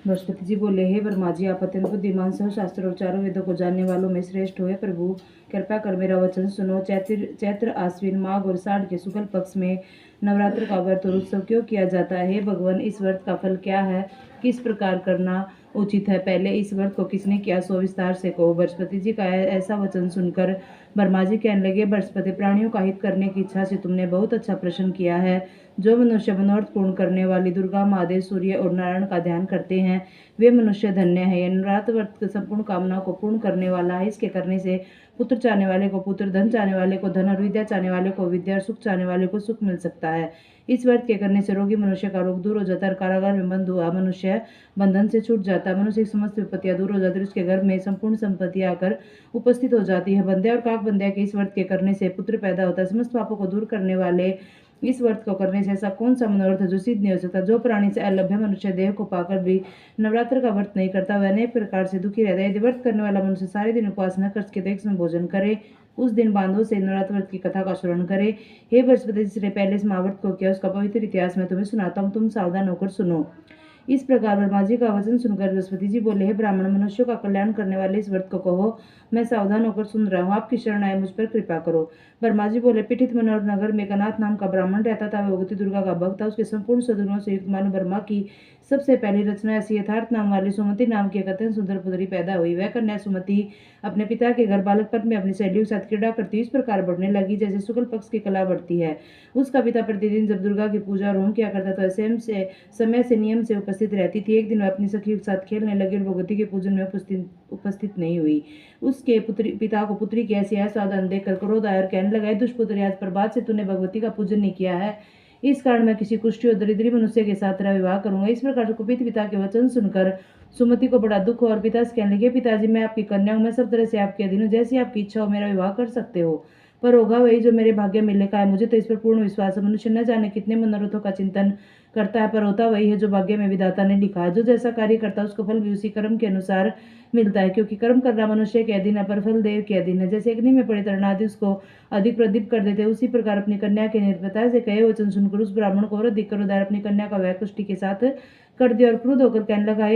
बृहस्पति जी बोले, हे ब्रह्मा जी, आप अत्यंत बुद्धिमान, सब शास्त्र और चारों वेदों को जानने वालों में श्रेष्ठ हुए। प्रभु कृपा कर मेरा वचन सुनो। चैत्र आश्विन माघ और साढ़ के शुक्ल पक्ष में नवरात्र का व्रत और उत्सव क्यों किया जाता है? हे भगवान, इस व्रत का फल क्या है? किस प्रकार करना उचित है? पहले इस व्रत को किसने किया, सो विस्तार से कहो। बृहस्पति जी का ऐसा वचन सुनकर ब्रह्मा जी कहने लगे, बृहस्पति, प्राणियों का हित करने की इच्छा से तुमने बहुत अच्छा प्रश्न किया है। जो मनुष्य मनोरथ पूर्ण करने वाली दुर्गा, महादेव, सूर्य और नारायण का ध्यान करते हैं, वे मनुष्य धन्य है। यह नवरात्र व्रत संपूर्ण कामना को पूर्ण करने वाला है। इसके करने से पुत्र चाहने वाले को पुत्र, धन चाहने वाले को धन और विद्या चाहने वाले को विद्या और सुख चाहने वाले को सुख मिल सकता है। इस व्रत के करने से रोगी मनुष्य का रोग दूर हो जाता है। कारागार में बंद हुआ मनुष्य बंधन से छूट जाता है। मनुष्य की समस्त विपत्तियां दूर हो जाती है। उसके घर में संपूर्ण संपत्ति आकर उपस्थित हो जाती है। बंध्या और काक बंध्या के इस व्रत के करने से पुत्र पैदा होता है। समस्त पापों को दूर करने वाले इस व्रत को करने से ऐसा कौन सा मनोरथ है जो सिद्ध नहीं हो सकता? जो प्राणी से अलभ्य मनुष्य देह को पाकर भी नवरात्र का व्रत नहीं करता, वह अनेक प्रकार से दुखी रहता है। यदि व्रत करने वाला मनुष्य सारे दिन उपवास न करके तो एक समय भोजन करे, उस दिन बांधों से नवरात्र व्रत की कथा का श्रवण करे। हे बृहस्पति, जिसने पहले इस महाव्रत को किया, उसका पवित्र इतिहास मैं तुम्हें सुनाता हूँ, तुम सावधान होकर सुनो। इस प्रकार ब्रह्मा जी का वचन सुनकर बृहस्पति जी बोले, हे ब्राह्मण, मनुष्यों का कल्याण करने वाले इस व्रत को कहो। मैं सावधान होकर सुन रहा हूँ, आपकी शरण आए, मुझ पर कृपा करो। ब्रह्मा जी बोले, पीठित मनोहर नगर में एक अनाथ नाम का ब्राह्मण रहता था। वह भगवती दुर्गा का भक्त था। उसके संपूर्ण सद्गुणों से युक्त मानो ब्रह्मा की सबसे पहली रचना ऐसी यथार्थ नाम वाली सुमति नाम की एक अत्यंत सुंदर पुत्री पैदा हुई। वह कन्या सुमति अपने पिता के घर बालक पद में अपनी सहेलियों के साथ क्रीड़ा करती इस प्रकार बढ़ने लगी जैसे शुक्ल पक्ष की कला बढ़ती है। उसका पिता प्रतिदिन जब दुर्गा की पूजा और होम किया करता तो समय से नियम से उपस्थित रहती थी। एक दिन वह अपनी सखियों के साथ खेलने लगी और भगवती के पूजन में उपस्थित नहीं हुई। उसके पिता को पुत्री की ऐसी सावधान देखकर क्रोध आया और कहने लगा, दुष्पुत्री, आज प्रभात से तूने भगवती का पूजन नहीं किया है। इस कारण मैं किसी कुष्ठी और दरिद्री मनुष्य के साथ तेरा विवाह करूंगा। इस प्रकार कुपित पिता के वचन सुनकर सुमति को बड़ा दुख हुआ और पिता से कहने लगे, पिताजी, मैं आपकी कन्या हूं, मैं सब तरह से आपके अधीन हूं, जैसी आपकी इच्छा हो मेरा विवाह कर सकते हो, पर होगा वही जो मेरे भाग्य में लिखा है। मुझे तो इस पर पूर्ण विश्वास है। मनुष्य न जाने कितने मनोरथों का चिंतन करता है, पर होता वही है जो भाग्य में विधाता ने लिखा है। जो जैसा कार्य करता है उसको फल भी उसी कर्म के अनुसार मिलता है, क्योंकि कर्म करना मनुष्य के अधीन है पर फल देव के अधीन है। जैसे अग्नि में पड़े तरणादि उसको अधिक प्रदीप कर देते, उसी प्रकार अपनी कन्या के निर्भयता से कहे वचन सुनकर उस ब्राह्मण को और अधिक करोदार अपनी कन्या का वह कुष्ठी के साथ कर दिया और क्रुद्ध होकर कहने लगा,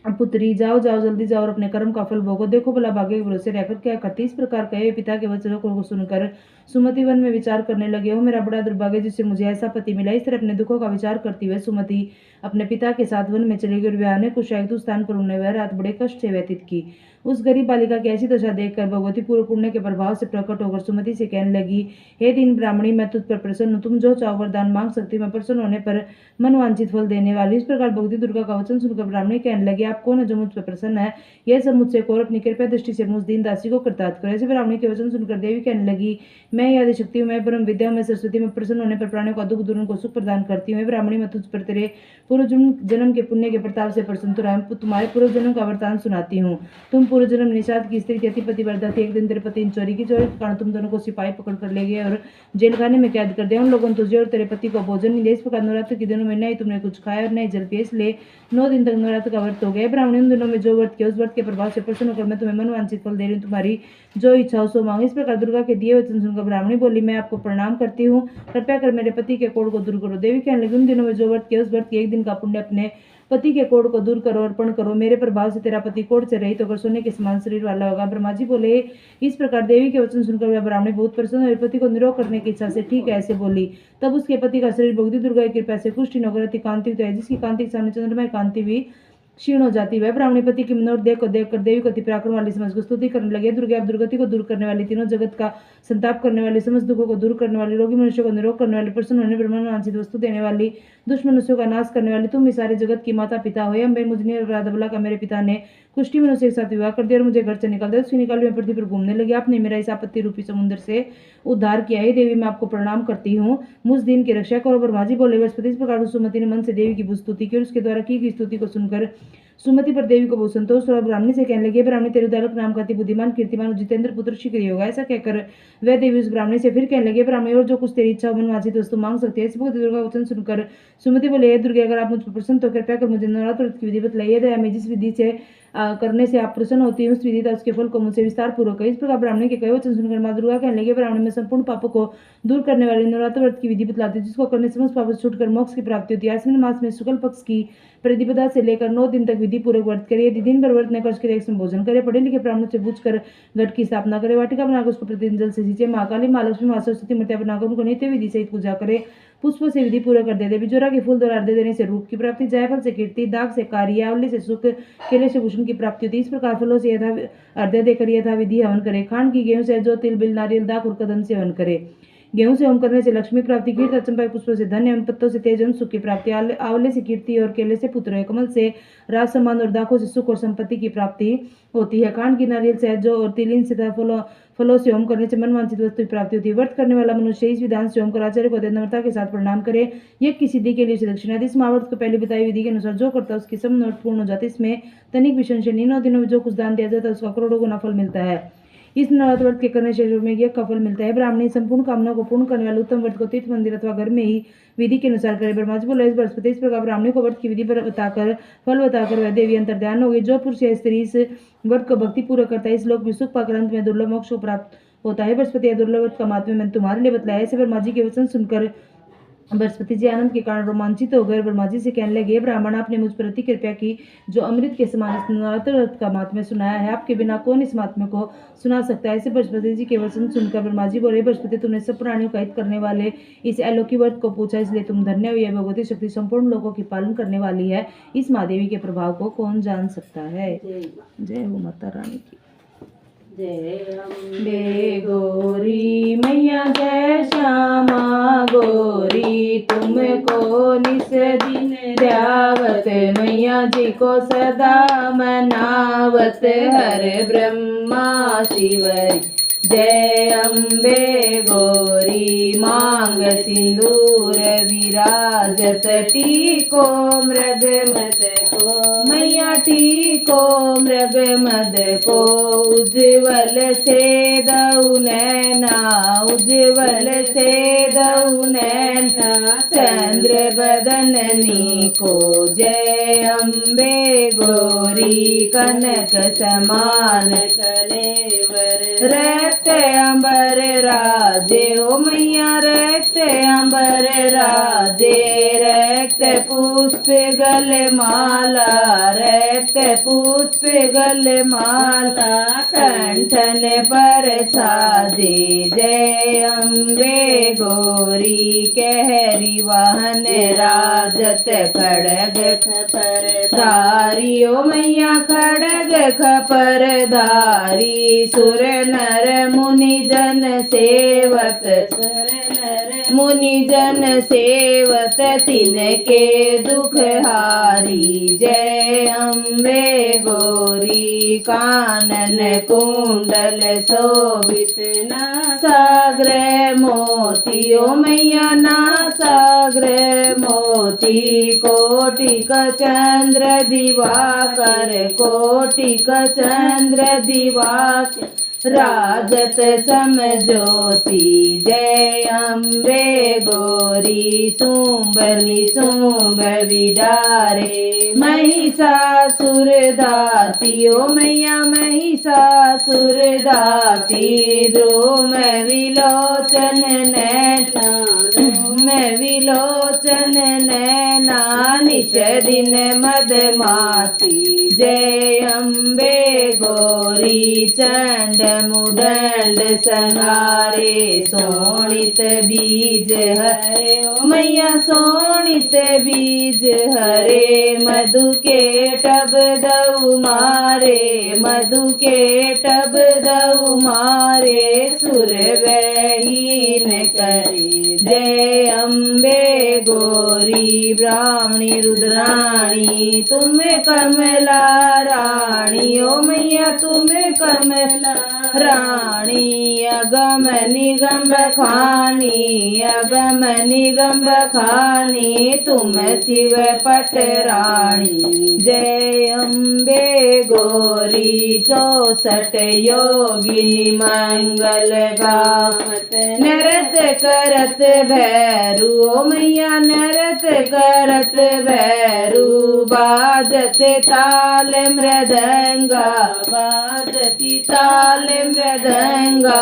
पुत्री, जाओ जाओ, जल्दी जाओ और अपने कर्म का फल भोगो। देखो भला भाग्य के भरोसे रहकर क्या करती। इस प्रकार कहे पिता के वचनों को सुनकर सुमति वन में विचार करने लगे, हो मेरा बड़ा दुर्भाग्य जिससे मुझे ऐसा पति मिला। इस तरह अपने दुखों का विचार करती हुए सुमति अपने पिता के साथ वन में चली गई और ब्याह ने कुछ एक स्थान पर उन्हें वह रात बड़े कष्ट से व्यतीत की। उस गरीब बालिका की ऐसी दशा देखकर भगवती पूर्व पुण्य के प्रभाव से प्रकट होकर सुमति से कहने लगी, हे दीन ब्राह्मणी, मैं तुझ पर प्रसन्न हूँ, तुम जो चाहो वरदान मांग सकती, मैं प्रसन्न होने पर मन वांछित फल देने वाली। इस प्रकार भगवती दुर्गा का वचन सुनकर ब्राह्मणी कहने लगी, आप कौन है जो मुझ पर प्रसन्न है? यह सब मुझसे को अपनी कृपया दृष्टि से मुझ दीन दासी को कृतार्थ करो। ऐसे ब्राह्मणी के वचन सुनकर देवी कहने लगी, मैं ही आदि शक्ति हूँ, मैं ब्रह्म विद्या हूँ, मैं सरस्वती, में प्रसन्न होने पर प्राणियों का दुख दूर उनको सुख प्रदान करती हूँ। ब्राह्मणी, मैं तुझ पर तेरे पूर्व जन्म के पुण्य के प्रताप से प्रसन्न तो रहा, तुम्हारे पूर्व जन्म का वृतांत सुनाती हूँ। तुम पूर्व जन्म निषाद की स्त्री थी, पतिव्रता थी। एक दिन तेरे पति ने चोरी की के कारण तुम दोनों को सिपाही पकड़ कर ले गए और जेल खाने में कैद कर दिया। उन लोगों ने तुझे और तेरे पति को भोजन नहीं दिया। इस प्रकार नवरात्र के दिनों में नहीं तुमने कुछ खाया और नहीं जल पिया, इसलिए 9 दिन तक नवरात्र का व्रत हो गया। ब्राह्मणी, उन दिनों में जो व्रत किया उस व्रत के प्रभाव से प्रसन्न होकर मैं तुम्हें मनवांछित फल दे रही हूँ, तुम्हारी जो इच्छा हो सो मांगो। इस प्रकार दुर्गा के दिए वचन सुनकर ब्राह्मणी बोली, मैं आपको प्रणाम करती हूँ, कृपया कर मेरे पति के कोढ़ को दूर करो। देवी कहने लगी, उन दिनों में जो व्रत किया उस व्रत के एक दिन का पुण्य अपने पति के कोढ़ को दूर करो, अर्पण करो। मेरे प्रभाव से तेरा पति कोढ़ से रहित होकर सोने के समान शरीर वाला होगा। ब्रह्मा जी बोले, इस प्रकार देवी के वचन सुनकर वह ब्राह्मणी बहुत प्रसन्न हुई, पति को निरोग करने की इच्छा से ठीक है ऐसे बोली। तब उसके पति का शरीर भगवती दुर्गा की कृपा से पुष्टि होकर अति कांतिक है, जिसकी कांति के सामने चंद्रमा की कांति भी क्षीण हो जाती है। ब्राह्मणी पति की मनोरथ देखकर देवी को अति पराक्रम वाली समझ स्तुति करने लगे, दुर्गे, आप दुर्गति को दूर करने वाली, तीनों जगत का संताप करने वाली, समस्त दुखों को दूर करने वाली, रोगी मनुष्य को निरोग करने वाली, प्रसन्न होने पर मनवांछित वस्तु देने वाली, दुष्ट मनुष्यों का नाश करने वाली, तुम ही सारे जगत की माता पिता हो। अम्बे, मुझे राधा का मेरे पिता ने कुष्ठी मनुष्य के साथ विवाह कर दिया और मुझे घर से निकाल दिया। उसकी निकाली मैं पृथ्वी पर घूमने लगी। आपने मेरा इस आपत्ति रूपी समुद्र से उद्धार किया है। देवी, मैं आपको प्रणाम करती हूँ, मुझ दिन की रक्षा करो। ब्रह्मा जी बोले, बृहस्पति, इस प्रकार सुमति ने मन से देवी की स्तुति की और उसके द्वारा की गई स्तुति को सुनकर सुमति पर देवी को बहुत संतोष हुआ। ब्राह्मणी से कहने लगे, ब्राह्मणी, तेरे उदालक नाम का अति बुद्धिमान कीर्तिमान जितेंद्र पुत्र शीघ्र होगा। ऐसा कहकर वह देवी उस ब्राह्मणी से फिर कहने लगे, ब्राह्मणी, और जो कुछ तेरी इच्छा मनवांछित वस्तु मांग सकती है। इस भगवती दुर्गा वचन सुनकर सुमति बोले, हे दुर्गे, अगर आप मुझ पर प्रसन्न तो कृपया कर मुझे नवरात्र की विधि बतलाइए। दया में जिस विधि से करने से आप प्रसन्न होती है, उस विधि तथा उसके फल को मुझसे विस्तार पूर्वक कहे। इस प्रकार ब्राह्मणी के कई वचन सुनकर माँ दुर्गा कहने लगे, ब्राह्मणी में संपूर्ण पापों को दूर करने वाले नवरात्र व्रत की विधि बतलाती है, जिसको करने समस्त पापों से छूटकर मोक्ष की प्राप्ति होती है। आश्विन मास में शुक्ल पक्ष की प्रतिपदा से लेकर 9 दिन तक विधि पूर्वक व्रत करे। यदि दिन भर व्रत न कर सके तो भोजन करे। पढ़े लिखे ब्राह्मणों से पूछकर घट की स्थापना करे। वाटिका बनाकर उसको प्रतिदिन जल से सींचे। माँ काली, माँ लक्ष्मी, माँ सरस्वती मूर्तियां बनाकर उनको नित्य विधि सहित पूजा करे। पुष्पों से विधि पूरा कर दे। बिजोरा के फूल द्वारा अर्घ्य देने से रूप की प्राप्ति, जायफल से कीर्ति, दाग से कार्य, आंवले से सुख, केले से भूषण की प्राप्ति होती है। इस प्रकार फलों से यथा अर्घ्य देकर यथा विधि हवन करे। खांड की, गेहूं से, जौ, तिल, बिल, नारियल, दाख और कदम से हवन करे। गेहूं से होम करने से लक्ष्मी प्राप्ति, घृत, चंपा के पुष्पों से धन एवं पत्तों से तेज एवं सुख की प्राप्ति, आंवले से कीर्ति और केले से पुत्र, कमल से राज सम्मान और दाखों से सुख और संपत्ति की प्राप्ति होती है। कांड की, नारियल से, जौ और तिल, इन से फलों से होम करने से मन वांछित वस्तु की प्राप्ति होती है। व्रत करने वाला मनुष्य इस विधान से होम कर आचार्य को नम्रता के साथ प्रणाम करे। यज्ञ की सिद्धि के लिए उसे दक्षिणा दे। इस महाव्रत को पहले बताई विधि के अनुसार जो करता है उसकी सब नोट पूर्ण हो जाती है। इसमें तनिक भी संशय नहीं। 9 दिनों में जो कुछ दान दिया जाता है उसका करोड़ों गुना फल मिलता है। इस नवरात्र व्रत के करने से में यज्ञ का फल मिलता है। ब्राह्मणी संपूर्ण कामना को पूर्ण करने वाले उत्तम व्रत को तीर्थ मंदिर अथवा घर में ही विधि के अनुसार करे। ब्रह्मा जी बोले, इस बृहस्पति इस प्रकार ब्राह्मणी को व्रत की विधि बताकर फल बताकर वह देवी अंतर ध्यान हो गई। जो पुरुष या स्त्री इस व्रत को भक्ति पूर्वक करता है, इस लोक में सुख पाकर अंत में दुर्लभ मोक्ष को प्राप्त होता है। बृहस्पति यह दुर्लभ व्रत का महात्म्य मैंने तुम्हारे लिए बतलाया। ऐसे ब्रह्मा जी के वचन सुनकर बृहस्पति जी आनंद के कारण रोमांचित हो गए। ब्रह्मा जी से कहने लगे, ब्राह्मण, आपने मुझ पर अति कृपा की, जो अमृत के समान इस नवरात्र व्रत का महात्म्य सुनाया है। आपके बिना कौन इस महात्म्य को सुना सकता है। ऐसे बृहस्पति जी के वचन सुनकर ब्रह्मा जी बोले, बृहस्पति, तुमने सब प्राणियों का हित करने वाले इस अलौकिक व्रत को पूछा, इसलिए तुम धन्य हो। यह भगवती शक्ति संपूर्ण लोगों की पालन करने वाली है। इस महादेवी के प्रभाव को कौन जान सकता है। जय हो माता रानी की। जय अम्बे गौरी मैया, जय श्यामा गौरी, तुमको निस दिन ध्यावत, मैया जी को सदा मनावत, हर ब्रह्मा शिवरी। जय अम्बे गौरी, मांग सिंदूर विराजत, टीको मृग मद को, मैया टीको मृग मद को, उज्ज्वल से दऊ नैना, उज्ज्वल से दऊ नैना, चंद्र बदननी को। जय अम्बे गौरी, कनक समान कलेवर, रक्त अंबर राजे, ओ मैया रक्त अंबर राजे, रक्त पुष्प गल माला, रक्त पुष्प गल माला, कंठन पर साजे। जय अम्बे गौरी, कहरी वाहन राजत, खड़ग खपर धारी, ओ मैया खड़ग खपर धारी, सुर नर मुनि जन सेवक, मुनि जन सेवत, तिनके दुख हारी। जय अम्बे गौरी, कानन कुंडल शोभित, नासाग्र मोती, ओ मैया नासाग्र मोती, कोटिक चंद्र दिवाकर, कोटिक चंद्र दिवाकर, राजत समज्योति। जय अम्बे गौरी, शुंभ निशुंभ विडारे, महिषासुर दाती, ओ मैया महिषासुर दाती, ध्रुम विलोचन नैना, विलोचन नैना, निश दिन मदमाती। जय अम्बे गौरी, चंड मुदंड संहारे, सोणित बीज हरे, ओ मैया सोणित बीज हरे, मधु के टब दऊ मारे, मधु के टब दऊ मारे, सुर वहीन करे। जय अम्बे गौरी, ब्राह्मणी रुद्राणी, तुम कमला रानी, ओ मैया तुम कमला रानी, अगम निगम बखानी, अगम निगम बखानी, तुम शिव पट रानी। जय अम्बे गौरी, 64 योगिनी मंगल गावत, नृत्य करत भैरव, भैरू ओ मैया नरत करत भैरू बाजत ताल मृदंगा बाजती ताल मृदंगा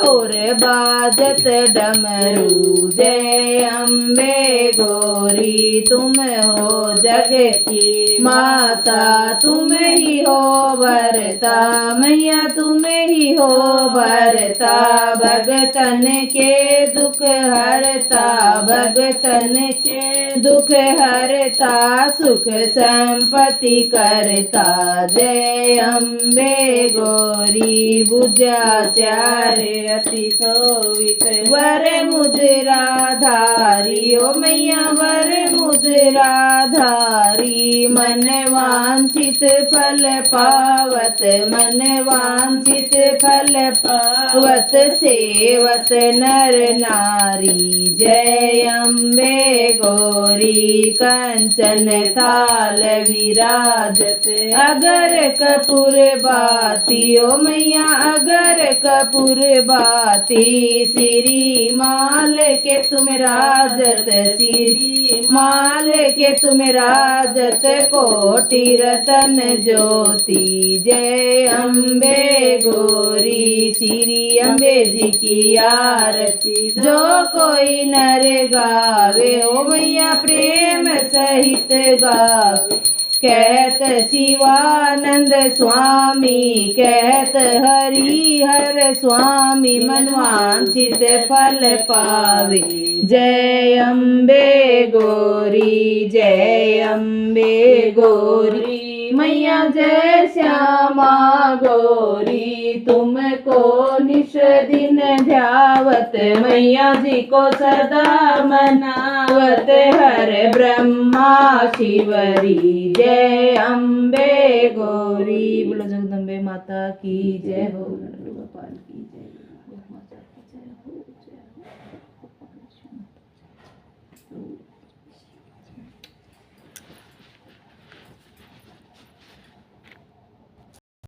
और बाजत डमरू जय अम्बे गौरी तुम हो जग की माता तुम ही हो भरता मैया तुम ही हो भरता भगतन के दुख हरता भगतन के दुख हरता सुख संपत्ति करता जय अम्बे गौरी बुझाचार्य अति शोभित वर मुद्रा धारी ओ मैया वर मुद्रा धारी मन वांछित फल पावत मन वांछित फल पावत सेवत नर नारी जय अम्बे गौरी कंचन थाल विराजत अगर कपूर बाती ओ मैया अगर कपूर बाती श्री माल के तुम राजत श्री माल के तुम राजत कोटि रतन ज्योति जय अम्बे गौरी श्री अम्बे जी की आरती जो कोई नर गावे ओ मैया प्रेम सहित गावे कहत शिवानंद स्वामी कहत हरिहर स्वामी मनवांछित फल पावे जय अम्बे गौरी जय अम्बे गौरी मैया जय श्यामा गौरी तुमको निश दिन ध्यावत मैया जी को सदा मनावत हर ब्रह्मा शिवरी जय अम्बे गौरी। बोलो जगदम्बे माता की जय हो।